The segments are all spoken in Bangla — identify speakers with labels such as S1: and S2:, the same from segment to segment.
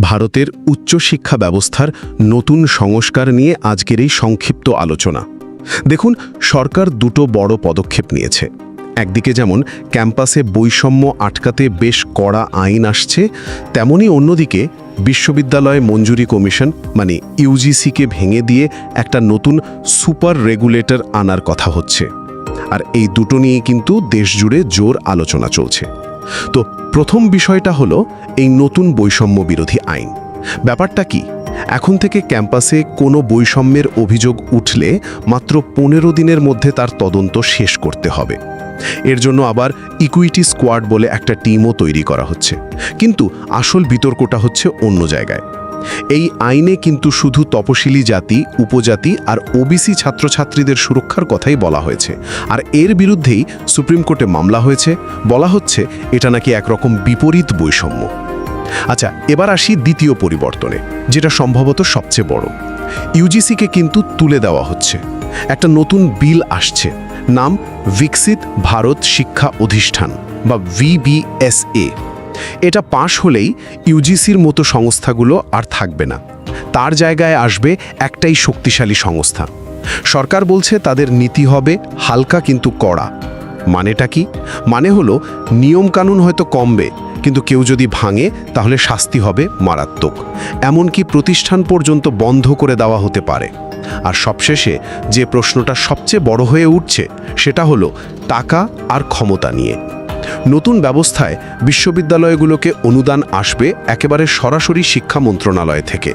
S1: ভারতের উচ্চশিক্ষা ব্যবস্থার নতুন সংস্কার নিয়ে আজকের এই সংক্ষিপ্ত আলোচনা। দেখুন, সরকার দুটো বড় পদক্ষেপ নিয়েছে। একদিকে যেমন ক্যাম্পাসে বৈষম্য আটকাতে বেশ কড়া আইন আসছে, তেমনি অন্যদিকে বিশ্ববিদ্যালয় মঞ্জুরি কমিশন মানে ইউজিসিকে ভেঙে দিয়ে একটা নতুন সুপার রেগুলেটর আনার কথা হচ্ছে। আর এই দুটো নিয়ে কিন্তু দেশজুড়ে জোর আলোচনা চলছে। তো প্রথম বিষয়টা হলো এই নতুন বৈষম্য বিরোধী আইন। ব্যাপারটা কি? এখন থেকে ক্যাম্পাসে কোনো বৈষম্যের অভিযোগ উঠলে মাত্র 15 দিনের মধ্যে তার তদন্ত শেষ করতে হবে। এর জন্য আবার ইকুইটি স্কোয়াড বলে একটা টিমও তৈরি করা হচ্ছে। কিন্তু আসল বিতর্কটা হচ্ছে অন্য জায়গায়। এই আইনে কিন্তু শুধু তপশিলি জাতি, উপজাতি আর ওবিসি ছাত্রছাত্রীদের সুরক্ষার কথাই বলা হয়েছে। আর এর বিরুদ্ধেই সুপ্রিম কোর্টে মামলা হয়েছে। বলা হচ্ছে এটা নাকি একরকম বিপরীত বৈষম্য। আচ্ছা, এবার আসি দ্বিতীয় পরিবর্তনে, যেটা সম্ভবত সবচেয়ে বড়। ইউজিসিকে কিন্তু তুলে দেওয়া হচ্ছে। একটা নতুন বিল আসছে, নাম বিকশিত ভারত শিক্ষা অধিষ্ঠান বা VBSA। এটা পাশ হলেই ইউজিসির মতো সংস্থাগুলো আর থাকবে না। তার জায়গায় আসবে একটাই শক্তিশালী সংস্থা। সরকার বলছে তাদের নীতি হবে হালকা কিন্তু কড়া। মানেটা কি? মানে হলো নিয়মকানুন হয়তো কমবে, কিন্তু কেউ যদি ভাঙে তাহলে শাস্তি হবে মারাত্মক। এমনকি প্রতিষ্ঠান পর্যন্ত বন্ধ করে দেওয়া হতে পারে। আর সবশেষে যে প্রশ্নটা সবচেয়ে বড় হয়ে উঠছে সেটা হলো টাকা আর ক্ষমতা নিয়ে। নতুন ব্যবস্থায় বিশ্ববিদ্যালয়গুলোকে অনুদান আসবে একেবারে সরাসরি শিক্ষা মন্ত্রণালয় থেকে।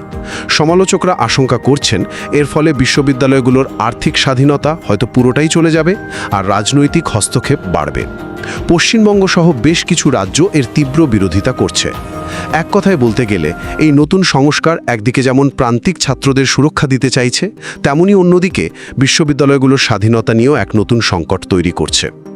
S1: সমালোচকরা আশঙ্কা করছেন এর ফলে বিশ্ববিদ্যালয়গুলোর আর্থিক স্বাধীনতা হয়তো পুরোটাই চলে যাবে আর রাজনৈতিক হস্তক্ষেপ বাড়বে। পশ্চিমবঙ্গ সহ বেশ কিছু রাজ্য এর তীব্র বিরোধিতা করছে। এক কথায় বলতে গেলে এই নতুন সংস্কার একদিকে যেমন প্রান্তিক ছাত্রদের সুরক্ষা দিতে চাইছে, তেমনি অন্যদিকে বিশ্ববিদ্যালয়গুলোর স্বাধীনতা নিয়েও এক নতুন সংকট তৈরি করছে।